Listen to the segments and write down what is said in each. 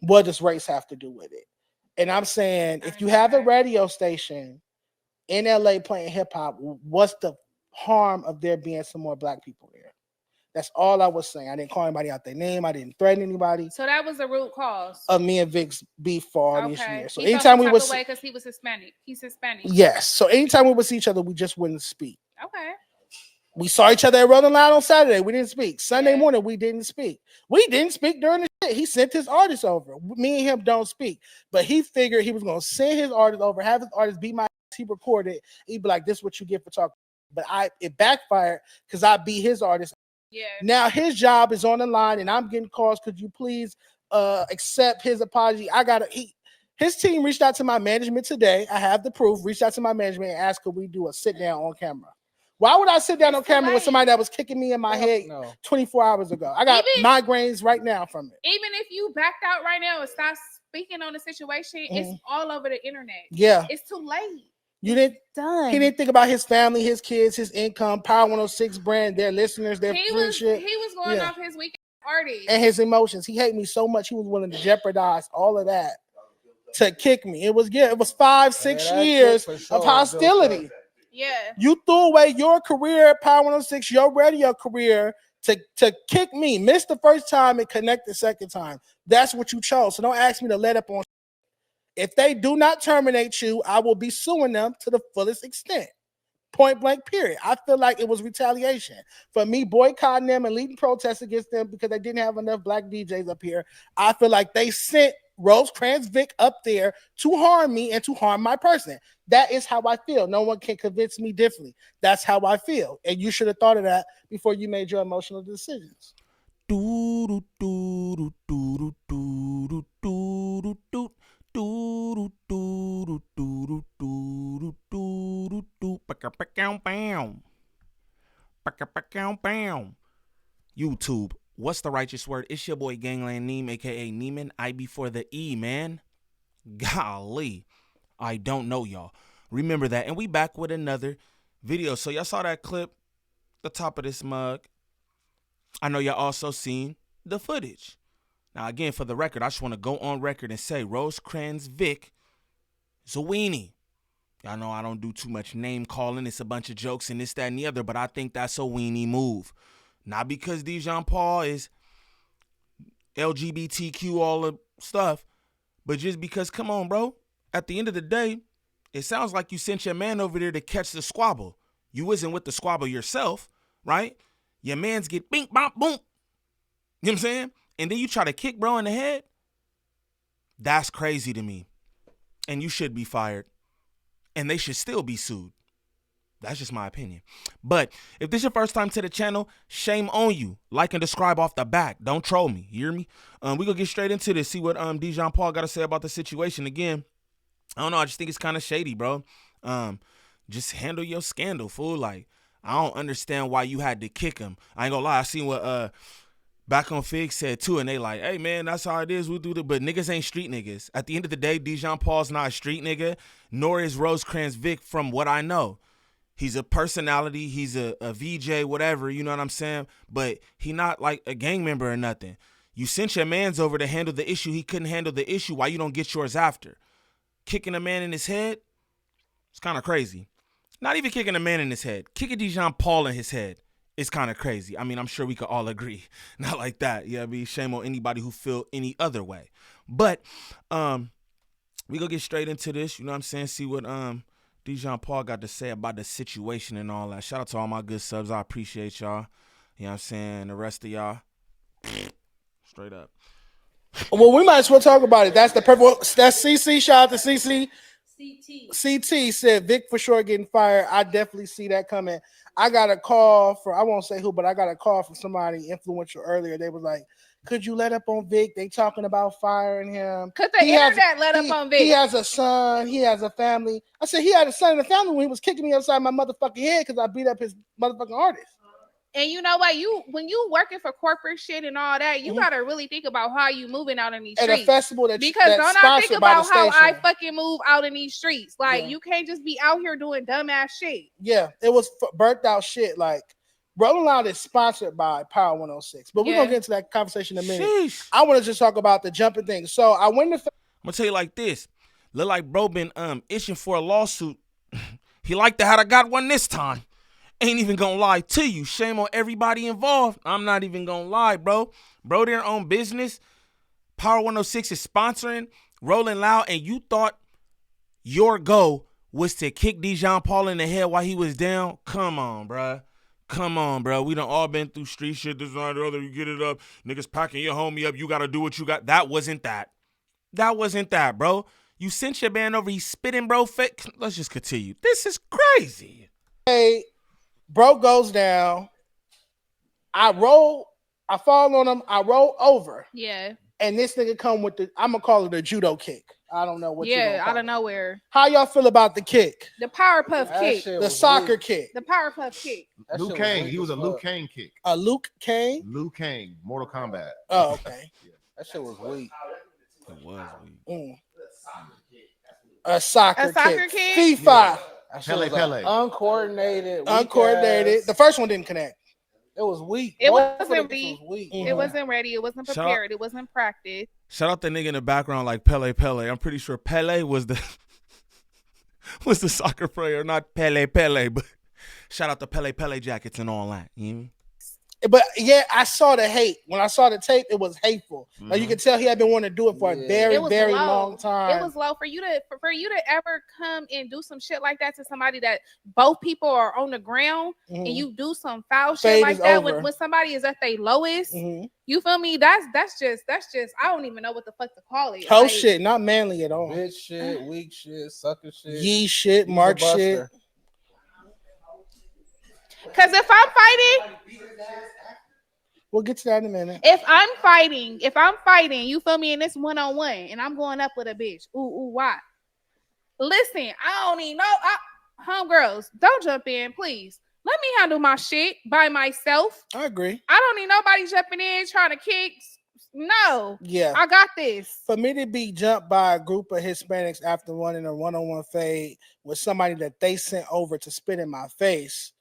What does race have to do with it? And I'm saying, if you have a radio station in LA playing hip hop, what's the harm of there being some more black people there? That's all I was saying. I didn't call anybody out their name. I didn't threaten anybody. So that was the root cause of me and Vic's beef for all these years. So he anytime we would, because he was Hispanic. He's Hispanic. Yes. So anytime we would see each other, we just wouldn't speak. Okay. We saw each other at Rolling Loud on Saturday. We didn't speak. Sunday morning, we didn't speak. We didn't speak during the shit. He sent his artists over. Me and him don't speak. But he figured he was going to send his artists over, have his artists beat my ass. He recorded. He'd be like, this is what you get for talking. But it backfired because I beat his artist. Yeah. Now his job is on the line, and I'm getting calls. Could you please accept his apology? His team reached out to my management today. I have the proof. Reached out to my management and asked, could we do a sit down on camera? Why would I sit down on camera with somebody that was kicking me in my head 24 hours ago? I got migraines right now from it. Even if you backed out right now and stop speaking on the situation, it's all over the internet. Yeah, it's too late. He didn't think about his family, his kids, his income, Power 106 brand, their listeners, their friendship. He was going off his weekend party. And his emotions. He hated me so much he was willing to jeopardize all of that to kick me. It was 5-6 years of hostility. Yeah. You threw away your career at Power 106, your radio career to kick me. Missed the first time and connect the second time. That's what you chose. So don't ask me to let up on. If they do not terminate you, I will be suing them to the fullest extent. Point blank, period. I feel like it was retaliation for me boycotting them and leading protests against them because they didn't have enough black DJs up here. I feel like they sent Rosecrans Vic up there to harm me and to harm my person. That is how I feel. No one can convince me differently. That's how I feel. And you should have thought of that before you made your emotional decisions. YouTube, what's the righteous word? It's your boy Gangland Neem, aka Neiman. I before the E, man. Golly, I don't know, y'all. Remember that. And we back with another video. So y'all saw that clip, the top of this mug. I know y'all also seen the footage. Now, again, for the record, I just want to go on record and say Rosecrans Vic is a weenie. Y'all know I don't do too much name calling. It's a bunch of jokes and this, that, and the other, but I think that's a weenie move. Not because Dejon Paul is LGBTQ, all the stuff, but just because, come on, bro. At the end of the day, it sounds like you sent your man over there to catch the squabble. You wasn't with the squabble yourself, right? Your mans get bink, bop, boom. You know what I'm saying? And then you try to kick bro in the head. That's crazy to me. And you should be fired. And they should still be sued. That's just my opinion. But if this is your first time to the channel, shame on you. Like and subscribe off the back. Don't troll me. You hear me? We gonna get straight into this. See what Dejon Paul got to say about the situation. Again, I don't know. I just think it's kind of shady, bro. Just handle your scandal, fool. Like, I don't understand why you had to kick him. I ain't gonna lie. I seen what Back on Fig said too, and they like, hey man, that's how it is. We'll do that. But niggas ain't street niggas. At the end of the day, Dejon Paul's not a street nigga, nor is Rosecrans Vic, from what I know. He's a personality. He's a VJ, whatever. You know what I'm saying? But he not like a gang member or nothing. You sent your mans over to handle the issue. He couldn't handle the issue. Why you don't get yours after? Kicking a man in his head? It's kind of crazy. Not even kicking a man in his head. Kicking Dejon Paul in his head. It's kind of crazy. I mean, I'm sure we could all agree. Not like that. Yeah, I mean, shame on anybody who feel any other way. But we gonna get straight into this. You know what I'm saying? See what Dejon Paul got to say about the situation and all that. Shout out to all my good subs. I appreciate y'all. You know what I'm saying? The rest of y'all, straight up. Well, we might as well talk about it. That's the perfect. That's CC. Shout out to CC. CT said Vic for sure getting fired. I definitely see that coming. I got a call for, I won't say who, but I got a call from somebody influential earlier. They was like, could you let up on Vic? They talking about firing him. Could the internet let up on Vic? He has a son. He has a family. I said he had a son and a family when he was kicking me upside my motherfucking head because I beat up his motherfucking artist. And you know what? When you working for corporate shit and all that, you gotta really think about how you moving out in these streets. At a festival because don't I think about how I fucking move out in these streets. Like you can't just be out here doing dumbass shit. Yeah, it was burnt out shit. Like Rolling Loud is sponsored by Power 106, but we're gonna get into that conversation in a minute. Sheesh. I want to just talk about the jumping thing. So I went to. I'm gonna tell you like this. Look like bro been itching for a lawsuit. He like to have I got one this time. Ain't even gonna lie to you. Shame on everybody involved. I'm not even gonna lie, bro. Bro, their own business. Power 106 is sponsoring Rolling Loud, and you thought your goal was to kick Dejon Paul in the head while he was down? Come on, bro. Come on, bro. We done all been through street shit. This and the other. You get it up. Niggas packing your homie up. You got to do what you got. That wasn't that. That wasn't that, bro. You sent your man over. He's spitting, bro. Let's just continue. This is crazy. Hey, bro goes down. I fall on him. I roll over. Yeah. And this nigga come with I'm going to call it a judo kick. I don't know what you Yeah, out of nowhere. How y'all feel about the kick? The power puff kick. The soccer kick. The power puff kick. Luke Kang. He was a Luke Kang kick. A Luke Kang? Luke Kang. Mortal Kombat. Oh, okay. Yeah. That shit was weak. It was weak. A soccer kick? FIFA. That shit Pele, was Pele. Uncoordinated. Uncoordinated. The first one didn't connect. It was weak. It Both wasn't of them weak. was weak. It wasn't ready. It wasn't prepared. It wasn't practiced. Shout out the nigga in the background like Pele. I'm pretty sure Pele was the was the soccer player, not Pele, but shout out to Pele jackets and all that. You know what I mean? But yeah, I saw the hate. When I saw the tape, it was hateful. Like you could tell he had been wanting to do it for a very, It was very low. long time. It was low for you to ever come and do some shit like that to somebody that both people are on the ground and you do some foul shit Fade like is that over. when somebody is at their lowest. You feel me? That's just I don't even know what the fuck to call it. Hoe shit, not manly at all. Bitch shit, weak shit, sucker shit. Yee shit, He's Mark a buster. shit. Because if I'm fighting, We'll get to that in a minute. if I'm fighting, you feel me? And it's 1-on-1, and I'm going up with a bitch. Ooh, why? Listen, I don't even know. Homegirls, don't jump in, please. Let me handle my shit by myself. I agree. I don't need nobody jumping in trying to kick. No. Yeah. I got this. For me to be jumped by a group of Hispanics after running a one-on-one fade with somebody that they sent over to spit in my face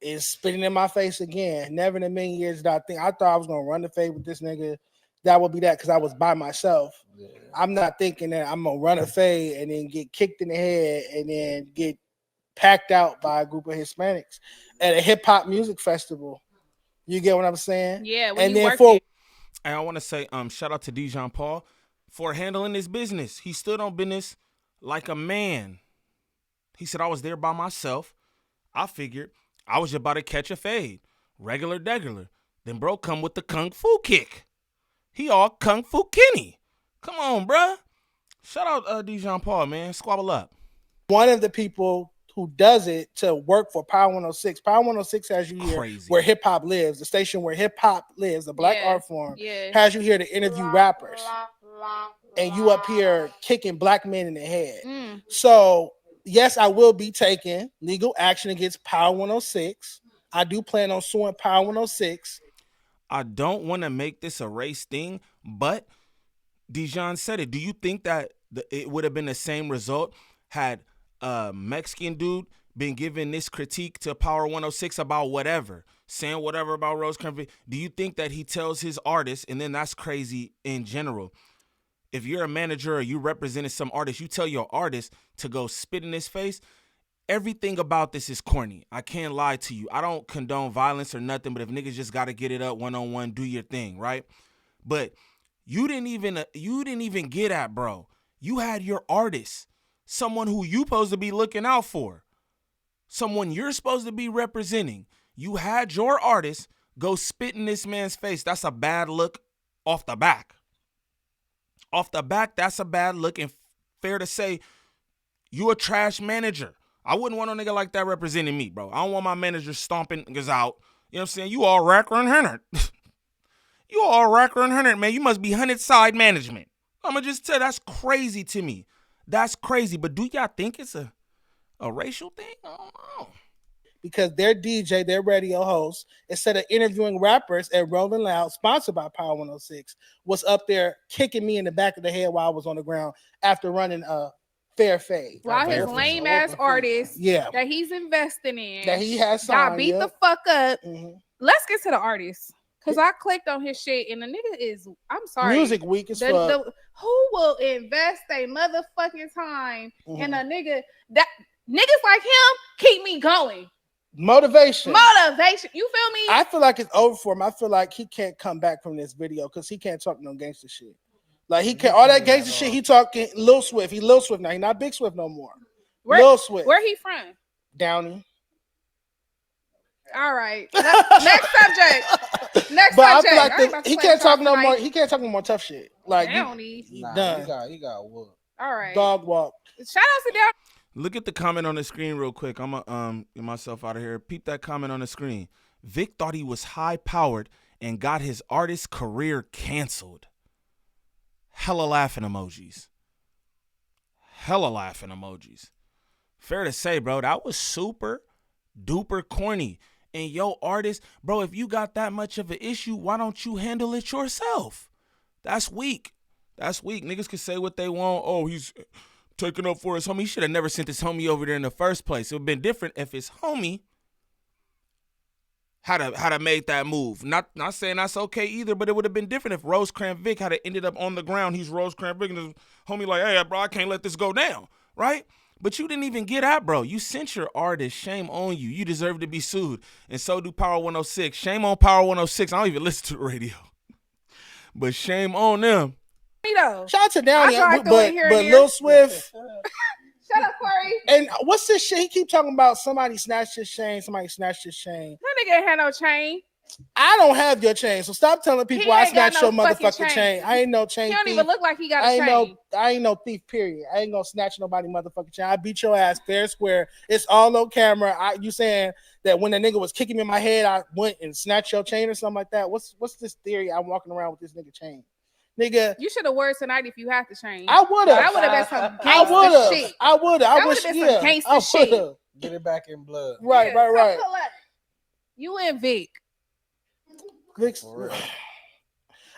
is spitting in my face again. Never in a million years did I think. I thought I was going to run the fade with this nigga. That would be that because I was by myself. Yeah. I'm not thinking that I'm going to run a fade and then get kicked in the head and then get packed out by a group of Hispanics at a hip-hop music festival. You get what I'm saying? Yeah. When And you then work for it. And I want to say shout out to Dejon Paul for handling his business. He stood on business like a man. He said, I was there by myself. I figured I was about to catch a fade. Regular degular. Then bro come with the Kung Fu kick. He all Kung Fu Kenny. Come on, bruh. Shout out Dejon Paul, man. Squabble up. one of the people who does it to work for Power 106. Power 106 has you here Crazy. where hip hop lives, the station where hip hop lives, the black art form, has you here to interview rappers. And you up here kicking black men in the head. So, yes, I will be taking legal action against Power 106. I do plan on suing Power 106. I don't want to make this a race thing, but Dejon said it. Do you think that it would have been the same result had a Mexican dude been giving this critique to Power 106 about whatever, saying whatever about Rosecrans Vic? Do you think that he tells his artist, and then that's crazy in general, if you're a manager or you represented some artist, you tell your artist to go spit in his face? Everything about this is corny. I can't lie to you. I don't condone violence or nothing, but if niggas just got to get it up one-on-one, do your thing, right? But you didn't even get at, bro. You had your artist, someone who you supposed to be looking out for, someone you're supposed to be representing. You had your artist go spit in this man's face. That's a bad look off the back. Off the back, that's a bad look, and fair to say, you a trash manager. I wouldn't want a nigga like that representing me, bro. I don't want my manager stomping niggas out. You know what I'm saying? You all racker and hunter. You all racker and hunter, man. You must be hunted side management. I'm going to just tell you, that's crazy to me. That's crazy. But do y'all think it's a racial thing? I don't know. Because their DJ, their radio host, instead of interviewing rappers at Rolling Loud, sponsored by Power 106, was up there kicking me in the back of the head while I was on the ground after running a fair fade. While his Fair fade. lame ass artists Yeah, that he's investing in that he has got signed. beat Yeah. the fuck up. Mhm. Let's get to the artist. Cause I clicked on his shit and the nigga is, I'm sorry. Music weak as fuck. Who will invest a motherfucking time in Mhm. a nigga that niggas like him keep me going? Motivation. You feel me? I feel like it's over for him. I feel like he can't come back from this video because he can't talk no gangster shit. Like he can't all that gangster shit. He talking Lil Swift. He Lil Swift now. He not Big Swift no more. Lil Swift. Where he from? Downey. All right. Next subject. Next But subject. I feel like he can't talk no more. He can't talk no more tough shit. Like Downey. he Nah, done. you got whooped. All right. Dog walk. Shout out to Downey. Look at the comment on the screen real quick. I'm gonna get myself out of here. Peep that comment on the screen. Vic thought he was high powered and got his artist career canceled. Hella laughing emojis. Hella laughing emojis. Fair to say, bro, that was super duper corny. And yo, artist, bro, if you got that much of an issue, why don't you handle it yourself? That's weak. That's weak. Niggas can say what they want. Oh, he's taking up for his homie. He should have never sent his homie over there in the first place. It would have been different if his homie had to make that move. Not saying that's okay either, but it would have been different if Rosecrans Vic had ended up on the ground. He's Rosecrans Vic and his homie like, hey, bro, I can't let this go down, right? But you didn't even get out, bro. You sent your artist. Shame on you. You deserve to be sued. And so do Power 106. Shame on Power 106. I don't even listen to the radio. But shame on them. Shout out to Downey, but Lil Lil Swift. Shut up, Corey. And what's this shit? He keep talking about somebody snatched his chain. Somebody snatched his chain. That nigga ain't had no chain. I don't have your chain, so stop telling people I snatched your fucking motherfucking chain. I ain't no chain. He don't thief. even look like he got a chain. I ain't no thief. Period. I ain't gonna snatch nobody motherfucking chain. I beat your ass fair square. It's all on camera. You saying that when the nigga was kicking me in my head, I went and snatched your chain or something like that? What's this theory? I'm walking around with this nigga chain. Nigga, you should have worn tonight if you had the chain. I would have. That would have been some gangster shit. I would have. That would have been some gangster shit. Get it back in blood. Right. You and Vic.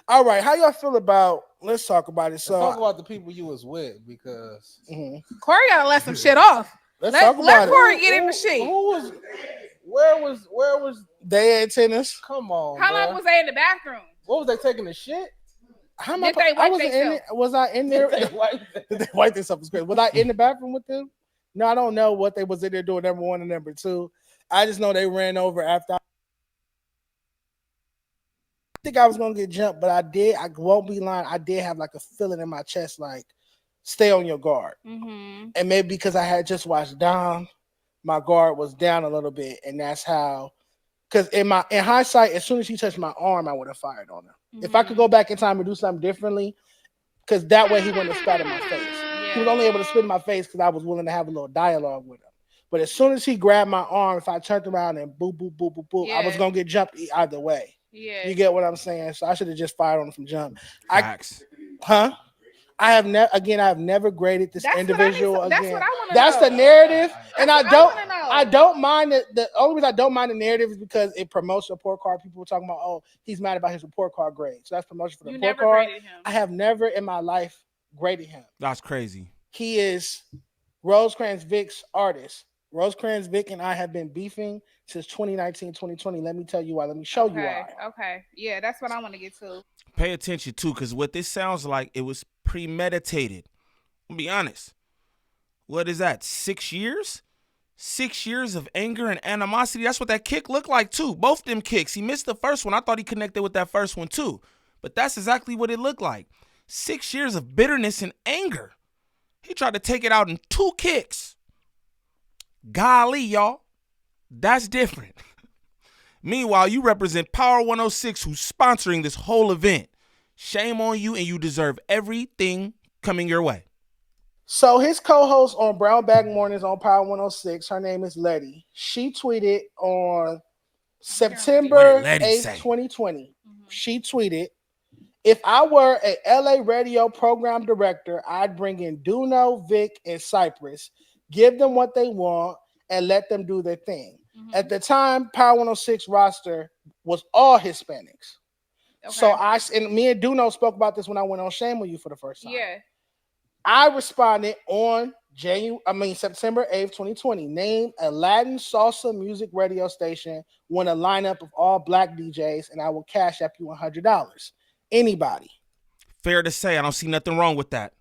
All right, how y'all feel about? Let's talk about it. So let's talk about the people you was with because Corey gotta let some shit off. Let's talk about let it. Corey get in the shit. Where was they at tennis? Come on. How long was they in the bathroom? What was they taking the shit? Did they wipe themselves? Was I in there? Did they wipe themselves? Was I in the bathroom with them? No, I don't know what they was in there doing. Number one and number two. I just know they ran over after. I think I was gonna get jumped, but I did. I won't be lying. I did have like a feeling in my chest, like stay on your guard. Mm-hmm. And maybe because I had just watched Dom, my guard was down a little bit, and that's how. Because in hindsight, as soon as he touched my arm, I would have fired on him. Mm-hmm. If I could go back in time and do something differently, because that way he wouldn't have spat in my face. Yeah. He was only able to spit in my face because I was willing to have a little dialogue with him. But as soon as he grabbed my arm, if I turned around and boop, boop, boop, boop, boop, I was gonna get jumped either way. Yeah, you get what I'm saying. So I should have just fired on him from jump. Facts. I have never graded this individual again. That's what I want to know. That's the narrative, and I don't mind the only reason I don't mind the narrative is because it promotes report card. People were talking about, oh, he's mad about his report card grade, so that's promotion for the report card. Graded him. I have never in my life graded him. That's crazy. He is Rosecrans Vic's artist. Rosecrans Vic and I have been beefing since 2019, 2020. Let me tell you why. Let me show you why. Okay. Yeah, that's what I want to get to. Pay attention too, because what this sounds like, it was premeditated. I'll be honest. What is that? 6 years? 6 years of anger and animosity. That's what that kick looked like too. Both them kicks. He missed the first one. I thought he connected with that first one too. But that's exactly what it looked like. 6 years of bitterness and anger. He tried to take it out in 2 kicks. Golly, y'all. That's different. Meanwhile, you represent Power 106, who's sponsoring this whole event. Shame on you, and you deserve everything coming your way. So his co-host on Brown Bag Mornings on Power 106, her name is Letty. She tweeted on September 8th, 2020. She tweeted, if I were a LA radio program director, I'd bring in Duno, Vic, and Cypress, give them what they want, and let them do their thing. Mm-hmm. At the time, Power 106 roster was all Hispanics. Okay. So me and Duno spoke about this when I went on Shame on You for the first time. Yeah. I responded on September 8th, 2020. Name a Latin salsa music radio station. Win a lineup of all black DJs, and I will cash up you $100. Anybody? Fair to say, I don't see nothing wrong with that.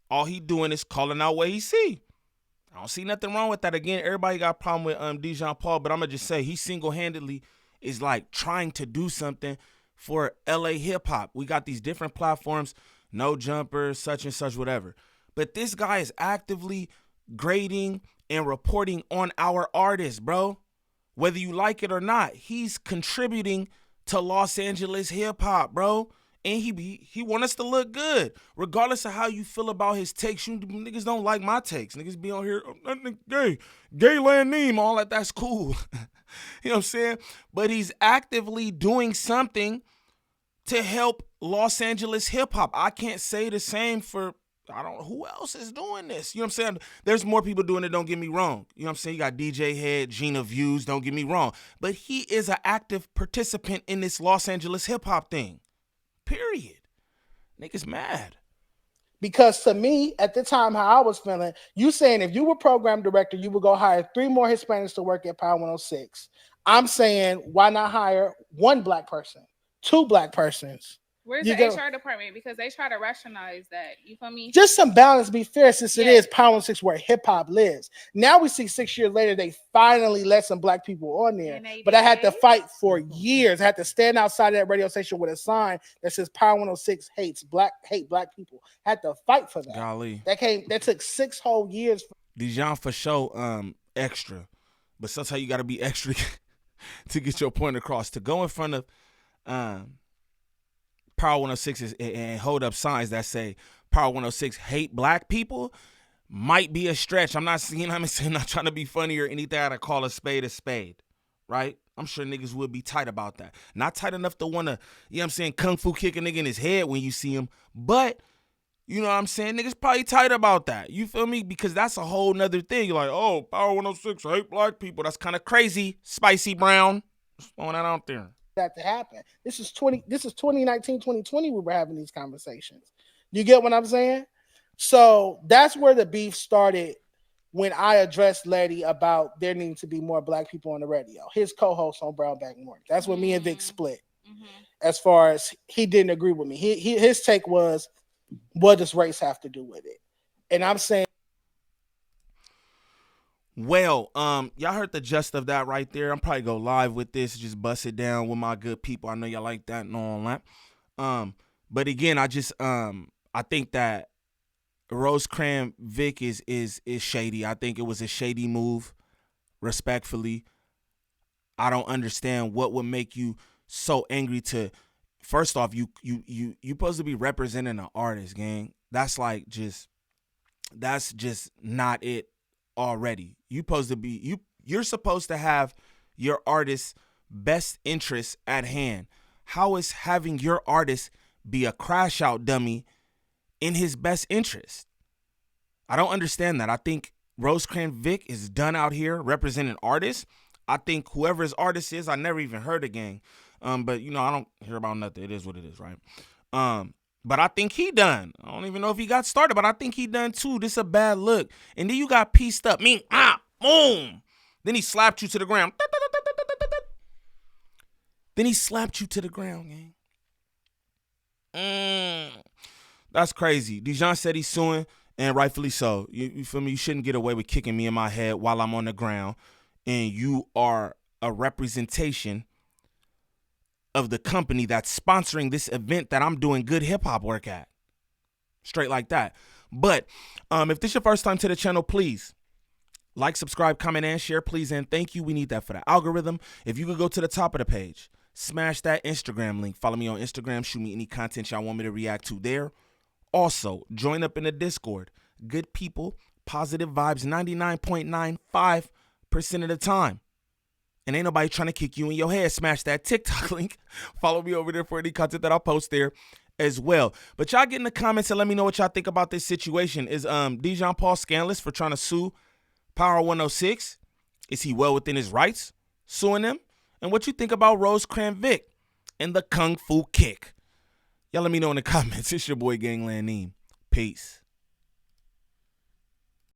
All he doing is calling out what he see. I don't see nothing wrong with that. Again, everybody got a problem with Dejon Paul, but I'm going to just say he single-handedly is like trying to do something for LA hip-hop. We got these different platforms, No Jumper, such and such, whatever. But this guy is actively grading and reporting on our artists, bro. Whether you like it or not, he's contributing to Los Angeles hip-hop, bro. And he want us to look good. Regardless of how you feel about his takes, you niggas don't like my takes. Niggas be on here, oh, that nigga gay Laneem, all that, that's cool. You know what I'm saying? But he's actively doing something to help Los Angeles hip-hop. I can't say the same for, who else is doing this? You know what I'm saying? There's more people doing it, don't get me wrong. You know what I'm saying? You got DJ Head, Gina Views, don't get me wrong. But he is an active participant in this Los Angeles hip-hop thing. Period. Niggas mad. Because to me, at the time, how I was feeling, you saying if you were program director, you would go hire 3 more Hispanics to work at Power 106. I'm saying, why not hire 1 black person, 2 black persons? Where's the HR department? Because they try to rationalize that. You feel me? Just some balance, be fair, since it is Power 106 where hip hop lives. Now we see 6 years later, they finally let some black people on there. But I had to fight for years. I had to stand outside of that radio station with a sign that says Power 106 hate black people. I had to fight for that. Golly. That took 6 whole years. Dejon for sure extra. But sometimes you gotta be extra to get your point across. To go in front of Power 106 and hold up signs that say Power 106 hate black people might be a stretch. I'm not saying, I'm not trying to be funny or anything. I call a spade, right? I'm sure niggas would be tight about that. Not tight enough to want to, you know what I'm saying, kung fu kick a nigga in his head when you see him. But, you know what I'm saying, niggas probably tight about that. You feel me? Because that's a whole nother thing. You're like, oh, Power 106 hate black people. That's kind of crazy. Spicy Brown. Just throwing that out there. That to happen. This is 2019, 2020 we were having these conversations. You get what I'm saying? So that's where the beef started when I addressed Letty about there needing to be more black people on the radio. His co-host on Brownback Morning. That's when me and Vic split. As far as he didn't agree with me. His take was, what does race have to do with it? And I'm saying, well, y'all heard the gist of that right there. I'm probably go live with this, just bust it down with my good people. I know y'all like that and all that. But again, I think that Rosecrans Vic is shady. I think it was a shady move, respectfully. I don't understand what would make you so angry to, first off, you supposed to be representing an artist, gang. That's just not it. Already, you're supposed to have your artist's best interests at hand. How is having your artist be a crash out dummy in his best interest? I don't understand that. I think Rosecrans Vic is done out here representing artists. I think whoever his artist is, I never even heard of gang. But you know, I don't hear about nothing. It is what it is, right? But I think he done. I don't even know if he got started, but I think he done too. This is a bad look. And then you got pieced up. Boom. Then he slapped you to the ground. Then he slapped you to the ground, gang. That's crazy. Dejon said he's suing, and rightfully so. You feel me? You shouldn't get away with kicking me in my head while I'm on the ground. And you are a representation of the company that's sponsoring this event that I'm doing good hip-hop work at. Straight like that. But if this is your first time to the channel, please like, subscribe, comment, and share, please, and thank you. We need that for the algorithm. If you could go to the top of the page, smash that Instagram link. Follow me on Instagram. Shoot me any content y'all want me to react to there. Also, join up in the Discord. Good people, positive vibes 99.95% of the time. And ain't nobody trying to kick you in your head. Smash that TikTok link. Follow me over there for any content that I'll post there as well. But y'all get in the comments and let me know what y'all think about this situation. Is Dejon Paul scandalous for trying to sue Power 106? Is he well within his rights suing them? And what you think about Rosecrans Vic and the Kung Fu Kick? Y'all let me know in the comments. It's your boy Gangland Neem. Peace.